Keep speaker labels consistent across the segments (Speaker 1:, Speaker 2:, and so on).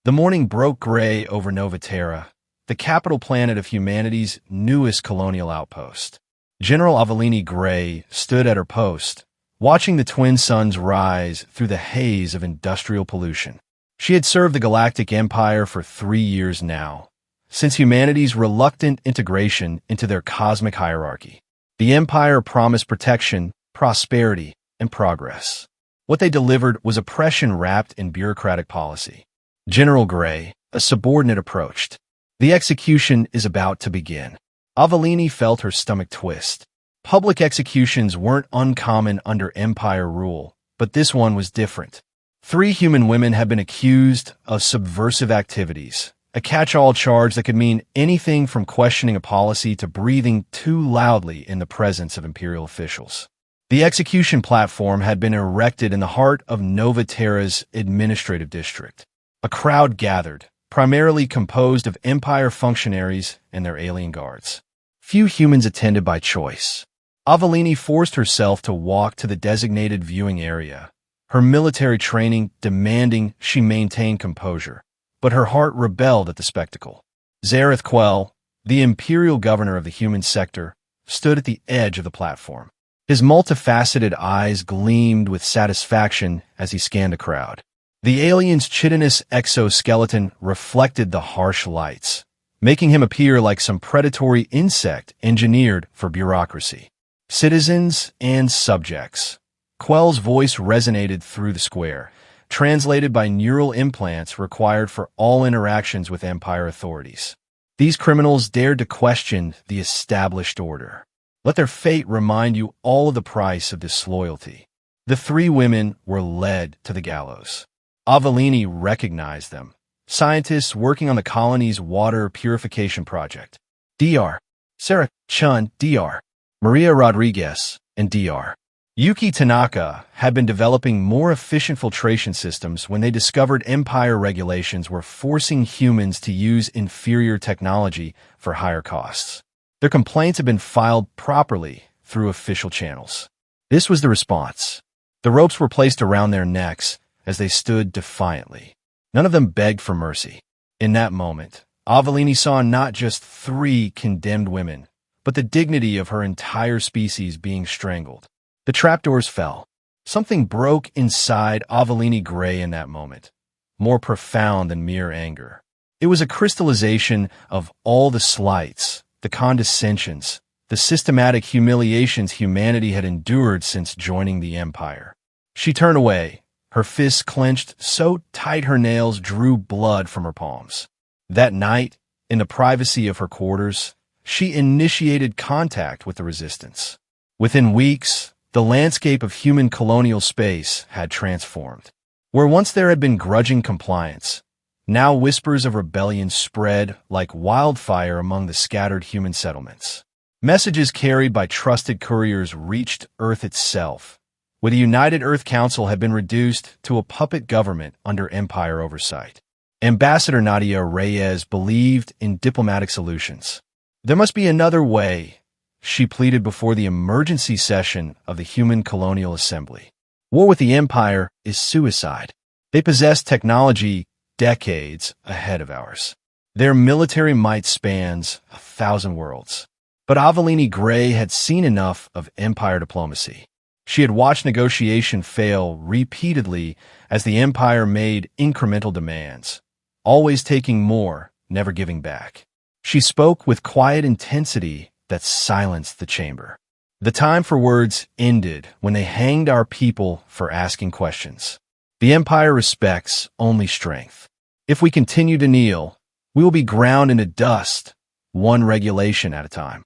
Speaker 1: The morning broke gray over Nova Terra, the capital planet of humanity's newest colonial outpost. General Avellini Gray stood at her post, watching the twin suns rise through the haze of industrial pollution. She had served the Galactic Empire for 3 years now, since humanity's reluctant integration into their cosmic hierarchy. The Empire promised protection, prosperity, and progress. What they delivered was oppression wrapped in bureaucratic policy. General Gray, a subordinate, approached. The execution is about to begin. Avellini felt her stomach twist. Public executions weren't uncommon under Empire rule, but this one was different. 3 human women had been accused of subversive activities, a catch-all charge that could mean anything from questioning a policy to breathing too loudly in the presence of imperial officials. The execution platform had been erected in the heart of Nova Terra's administrative district. A crowd gathered, primarily composed of Empire functionaries and their alien guards. Few humans attended by choice. Avellini forced herself to walk to the designated viewing area, her military training demanding she maintain composure, but her heart rebelled at the spectacle. Zareth Quell, the imperial governor of the human sector, stood at the edge of the platform. His multifaceted eyes gleamed with satisfaction as he scanned the crowd. The alien's chitinous exoskeleton reflected the harsh lights, making him appear like some predatory insect engineered for bureaucracy. Citizens and subjects. Quell's voice resonated through the square, translated by neural implants required for all interactions with Empire authorities. These criminals dared to question the established order. Let their fate remind you all of the price of disloyalty. The 3 women were led to the gallows. Avellini recognized them. Scientists working on the colony's water purification project. Dr. Sarah Chun, Dr. Maria Rodriguez, and Dr. Yuki Tanaka had been developing more efficient filtration systems when they discovered Empire regulations were forcing humans to use inferior technology for higher costs. Their complaints had been filed properly through official channels. This was the response. The ropes were placed around their necks as they stood defiantly. None of them begged for mercy. In that moment, Avellini saw not just 3 condemned women, but the dignity of her entire species being strangled. The trapdoors fell. Something broke inside Avellini Gray in that moment, more profound than mere anger. It was a crystallization of all the slights, the condescensions, the systematic humiliations humanity had endured since joining the Empire. She turned away, her fists clenched so tight her nails drew blood from her palms. That night, in the privacy of her quarters, she initiated contact with the resistance. Within weeks, the landscape of human colonial space had transformed. Where once there had been grudging compliance, now whispers of rebellion spread like wildfire among the scattered human settlements. Messages carried by trusted couriers reached Earth itself, where the United Earth Council had been reduced to a puppet government under Empire oversight. Ambassador Nadia Reyes believed in diplomatic solutions. There must be another way, she pleaded before the emergency session of the Human Colonial Assembly. War with the Empire is suicide. They possess technology decades ahead of ours. Their military might spans 1,000 worlds. But Avellini Gray had seen enough of Empire diplomacy. She had watched negotiation fail repeatedly as the Empire made incremental demands, always taking more, never giving back. She spoke with quiet intensity that silenced the chamber. The time for words ended when they hanged our people for asking questions. The Empire respects only strength. If we continue to kneel, we will be ground into dust, one regulation at a time.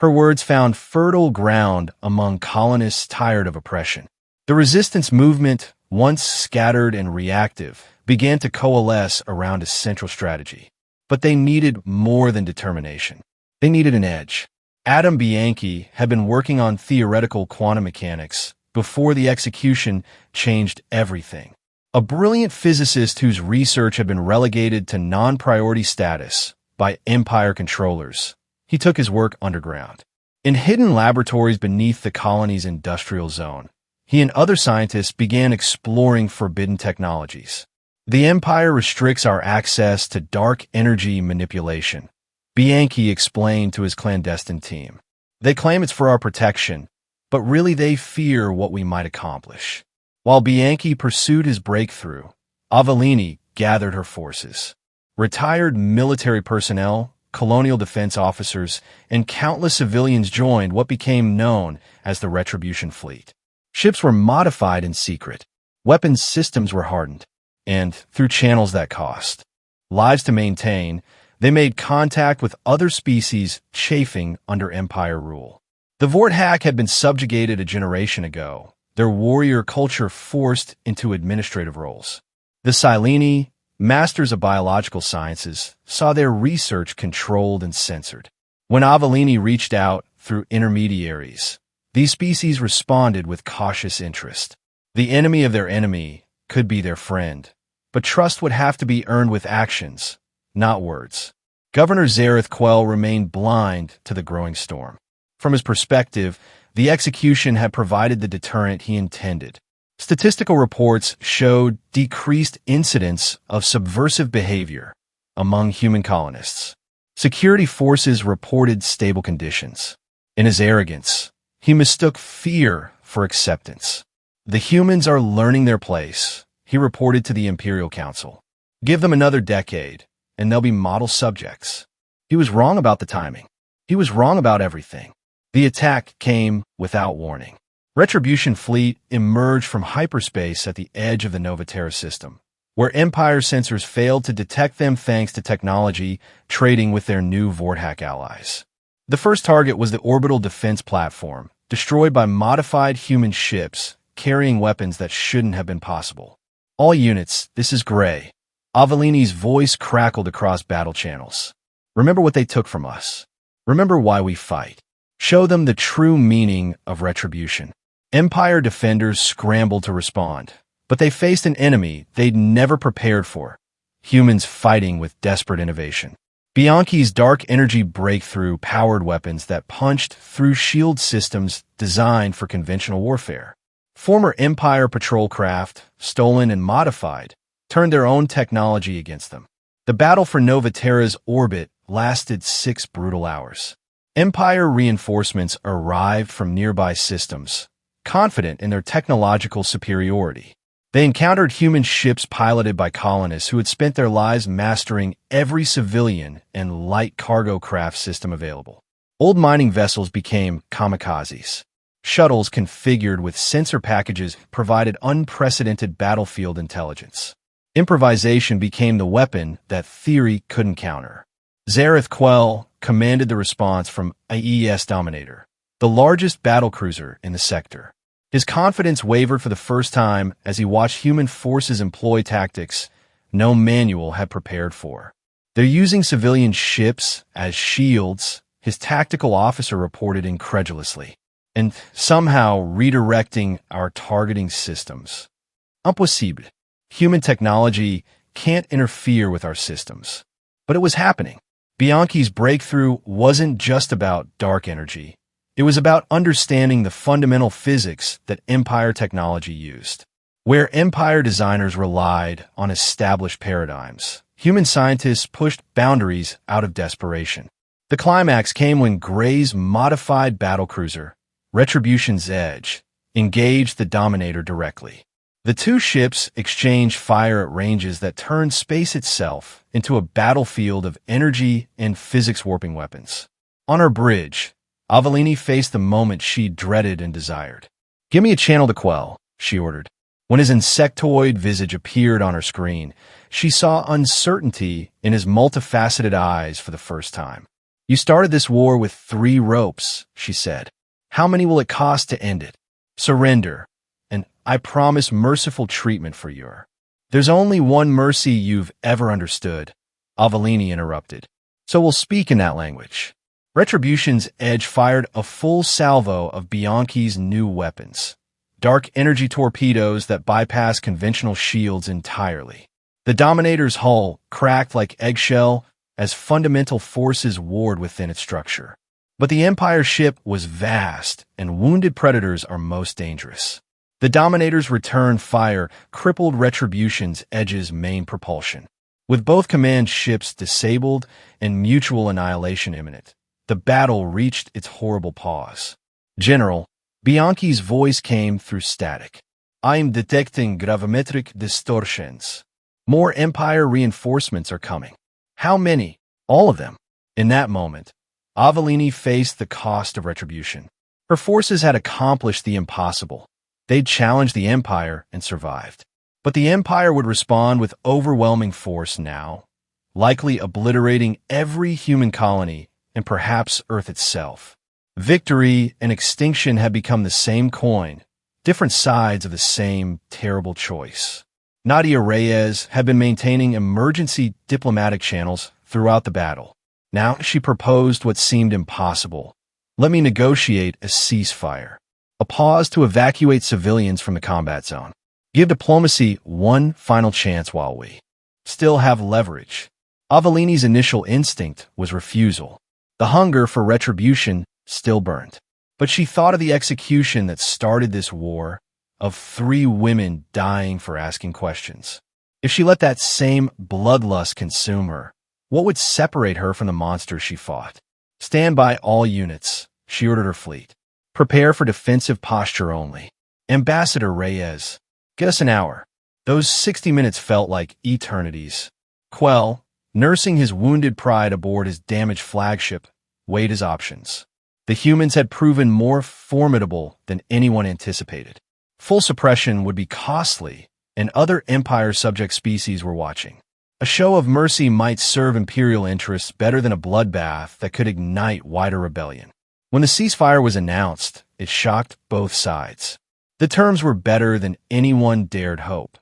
Speaker 1: Her words found fertile ground among colonists tired of oppression. The resistance movement, once scattered and reactive, began to coalesce around a central strategy. But they needed more than determination. They needed an edge. Adam Bianchi had been working on theoretical quantum mechanics before the execution changed everything. A brilliant physicist whose research had been relegated to non-priority status by Empire controllers. He took his work underground. In hidden laboratories beneath the colony's industrial zone, he and other scientists began exploring forbidden technologies. The Empire restricts our access to dark energy manipulation, Bianchi explained to his clandestine team. They claim it's for our protection, but really they fear what we might accomplish. While Bianchi pursued his breakthrough, Avellini gathered her forces. Retired military personnel, colonial defense officers, and countless civilians joined what became known as the Retribution Fleet. Ships were modified in secret, weapons systems were hardened, and, through channels that cost lives to maintain, they made contact with other species chafing under Empire rule. The Vorthak had been subjugated a generation ago, their warrior culture forced into administrative roles. The Sileni, masters of biological sciences, saw their research controlled and censored. When Avellini reached out through intermediaries, these species responded with cautious interest. The enemy of their enemy could be their friend, but trust would have to be earned with actions, not words. Governor Zareth Quell remained blind to the growing storm. From his perspective, the execution had provided the deterrent he intended. Statistical reports showed decreased incidents of subversive behavior among human colonists. Security forces reported stable conditions. In his arrogance, he mistook fear for acceptance. The humans are learning their place, he reported to the Imperial Council. Give them another decade, and they'll be model subjects. He was wrong about the timing. He was wrong about everything. The attack came without warning. Retribution Fleet emerged from hyperspace at the edge of the Novaterra system, where Empire sensors failed to detect them thanks to technology trading with their new Vorthak allies. The first target was the orbital defense platform, destroyed by modified human ships carrying weapons that shouldn't have been possible. All units, this is Gray. Avellini's voice crackled across battle channels. Remember what they took from us. Remember why we fight. Show them the true meaning of retribution. Empire defenders scrambled to respond, but they faced an enemy they'd never prepared for. Humans fighting with desperate innovation. Bianchi's dark energy breakthrough powered weapons that punched through shield systems designed for conventional warfare. Former Empire patrol craft, stolen and modified, turned their own technology against them. The battle for Novaterra's orbit lasted 6 brutal hours. Empire reinforcements arrived from nearby systems, confident in their technological superiority. They encountered human ships piloted by colonists who had spent their lives mastering every civilian and light cargo craft system available. Old mining vessels became kamikazes. Shuttles configured with sensor packages provided unprecedented battlefield intelligence. Improvisation became the weapon that theory couldn't counter. Zareth Quell commanded the response from IES Dominator, the largest battlecruiser in the sector. His confidence wavered for the first time as he watched human forces employ tactics no manual had prepared for. They're using civilian ships as shields, his tactical officer reported incredulously, and somehow redirecting our targeting systems. Impossible. Human technology can't interfere with our systems. But it was happening. Bianchi's breakthrough wasn't just about dark energy. It was about understanding the fundamental physics that Empire technology used. Where Empire designers relied on established paradigms, human scientists pushed boundaries out of desperation. The climax came when Gray's modified battlecruiser, Retribution's Edge, engaged the Dominator directly. The two ships exchanged fire at ranges that turned space itself into a battlefield of energy and physics-warping weapons. On her bridge, Avellini faced the moment she dreaded and desired. "Give me a channel to Quell," she ordered. When his insectoid visage appeared on her screen, she saw uncertainty in his multifaceted eyes for the first time. "You started this war with 3 ropes," she said. "How many will it cost to end it? Surrender, and I promise merciful treatment for your—" "There's only one mercy you've ever understood," Avellini interrupted. "So we'll speak in that language." Retribution's Edge fired a full salvo of Bianchi's new weapons, dark energy torpedoes that bypass conventional shields entirely. The Dominator's hull cracked like eggshell as fundamental forces warred within its structure. But the Empire ship was vast, and wounded predators are most dangerous. The Dominator's return fire crippled Retribution's Edge's main propulsion. With both command ships disabled and mutual annihilation imminent, the battle reached its horrible pause. General, Bianchi's voice came through static. I'm detecting gravimetric distortions. More Empire reinforcements are coming. How many? All of them. In that moment, Avellini faced the cost of Retribution. Her forces had accomplished the impossible. They'd challenged the Empire and survived. But the Empire would respond with overwhelming force now, likely obliterating every human colony and perhaps Earth itself. Victory and extinction had become the same coin, different sides of the same terrible choice. Nadia Reyes had been maintaining emergency diplomatic channels throughout the battle. Now she proposed what seemed impossible. Let me negotiate a ceasefire. A pause to evacuate civilians from the combat zone. Give diplomacy one final chance while we still have leverage. Avellini's initial instinct was refusal. The hunger for retribution still burned. But she thought of the execution that started this war, of 3 women dying for asking questions. If she let that same bloodlust consume her, what would separate her from the monsters she fought? Stand by all units, she ordered her fleet. Prepare for defensive posture only. Ambassador Reyes, get us an hour. Those 60 minutes felt like eternities. Quell, nursing his wounded pride aboard his damaged flagship, weighed his options. The humans had proven more formidable than anyone anticipated. Full suppression would be costly, and other Empire-subject species were watching. A show of mercy might serve Imperial interests better than a bloodbath that could ignite wider rebellion. When the ceasefire was announced, it shocked both sides. The terms were better than anyone dared hope.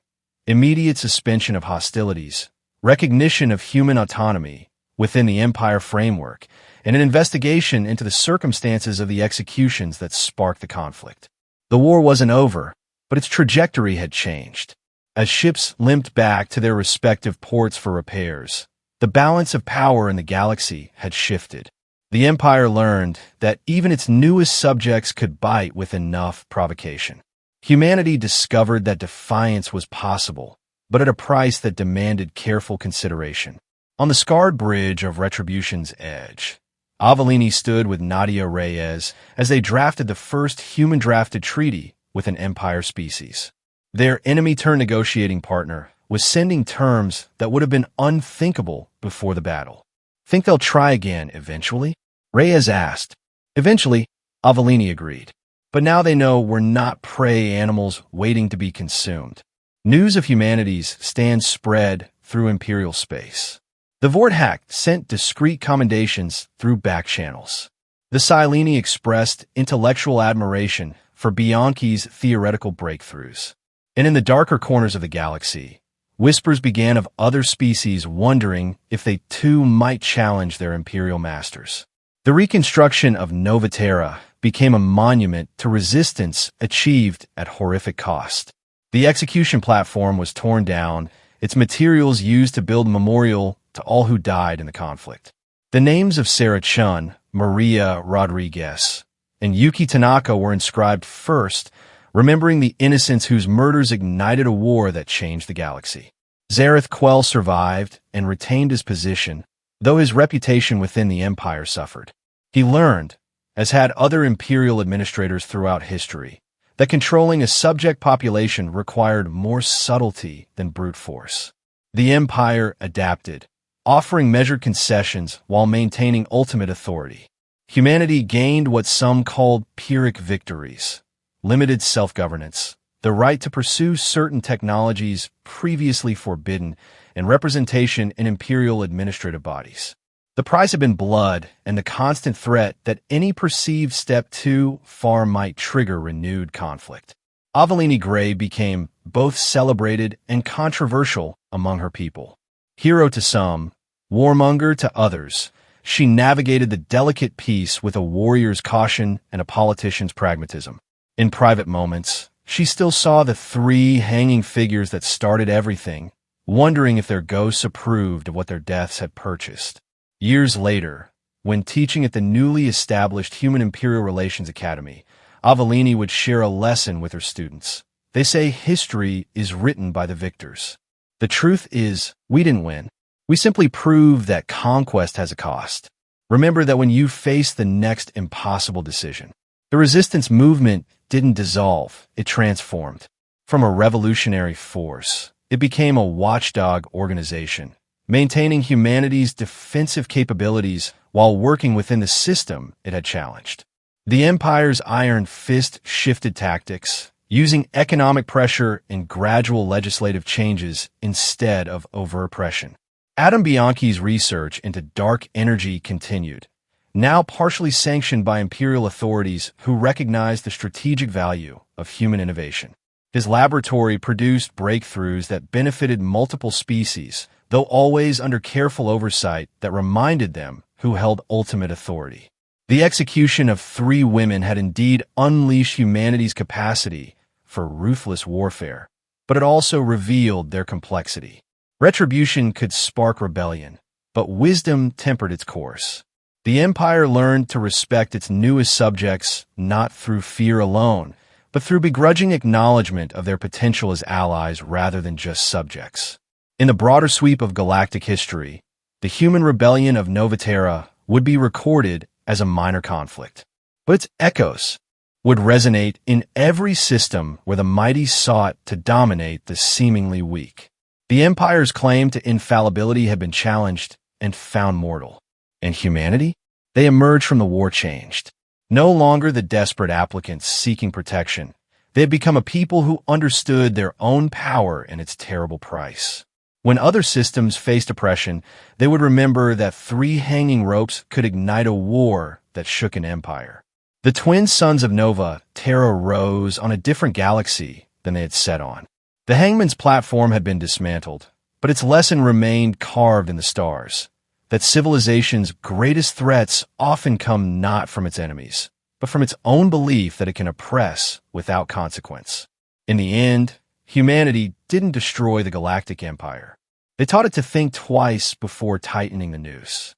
Speaker 1: Immediate suspension of hostilities, recognition of human autonomy within the Empire framework, and an investigation into the circumstances of the executions that sparked the conflict. The war wasn't over, but its trajectory had changed. As ships limped back to their respective ports for repairs, the balance of power in the galaxy had shifted. The Empire learned that even its newest subjects could bite with enough provocation. Humanity discovered that defiance was possible, but at a price that demanded careful consideration. On the scarred bridge of Retribution's Edge, Avellini stood with Nadia Reyes as they drafted the first human-drafted treaty with an Empire species. Their enemy-turned-negotiating partner was sending terms that would have been unthinkable before the battle. Think they'll try again eventually? Reyes asked. Eventually, Avellini agreed. But now they know we're not prey animals waiting to be consumed. News of humanity's stand spread through Imperial space. The Vorthack sent discreet commendations through back channels. The Sileni expressed intellectual admiration for Bianchi's theoretical breakthroughs. And in the darker corners of the galaxy, whispers began of other species wondering if they too might challenge their Imperial masters. The reconstruction of Novaterra became a monument to resistance achieved at horrific cost. The execution platform was torn down, its materials used to build a memorial to all who died in the conflict. The names of Sarah Chun, Maria Rodriguez, and Yuki Tanaka were inscribed first, remembering the innocents whose murders ignited a war that changed the galaxy. Zareth Quell survived and retained his position, though his reputation within the Empire suffered. He learned, as had other Imperial administrators throughout history, that controlling a subject population required more subtlety than brute force. The Empire adapted, offering measured concessions while maintaining ultimate authority. Humanity gained what some called Pyrrhic victories, limited self-governance, the right to pursue certain technologies previously forbidden, and representation in Imperial administrative bodies. The price had been blood and the constant threat that any perceived step too far might trigger renewed conflict. Avellini Gray became both celebrated and controversial among her people. Hero to some, warmonger to others, she navigated the delicate peace with a warrior's caution and a politician's pragmatism. In private moments, she still saw the 3 hanging figures that started everything, wondering if their ghosts approved of what their deaths had purchased. Years later, when teaching at the newly established Human-Imperial Relations Academy, Avellini would share a lesson with her students. They say history is written by the victors. The truth is, we didn't win. We simply proved that conquest has a cost. Remember that when you face the next impossible decision, the resistance movement didn't dissolve, it transformed. From a revolutionary force, it became a watchdog organization, maintaining humanity's defensive capabilities while working within the system it had challenged. The Empire's iron fist shifted tactics, using economic pressure and gradual legislative changes instead of overt oppression. Adam Bianchi's research into dark energy continued, now partially sanctioned by imperial authorities who recognized the strategic value of human innovation. His laboratory produced breakthroughs that benefited multiple species, though always under careful oversight that reminded them who held ultimate authority. The execution of 3 women had indeed unleashed humanity's capacity for ruthless warfare, but it also revealed their complexity. Retribution could spark rebellion, but wisdom tempered its course. The Empire learned to respect its newest subjects not through fear alone, but through begrudging acknowledgement of their potential as allies rather than just subjects. In the broader sweep of galactic history, the human rebellion of Novaterra would be recorded as a minor conflict, but its echoes would resonate in every system where the mighty sought to dominate the seemingly weak. The Empire's claim to infallibility had been challenged and found mortal. And humanity? They emerged from the war changed. No longer the desperate applicants seeking protection, they had become a people who understood their own power and its terrible price. When other systems faced oppression, they would remember that 3 hanging ropes could ignite a war that shook an empire. The twin sons of Nova, Terra, rose on a different galaxy than they had set on. The Hangman's platform had been dismantled, but its lesson remained carved in the stars, that civilization's greatest threats often come not from its enemies, but from its own belief that it can oppress without consequence. In the end, humanity didn't destroy the Galactic Empire. They taught it to think twice before tightening the noose.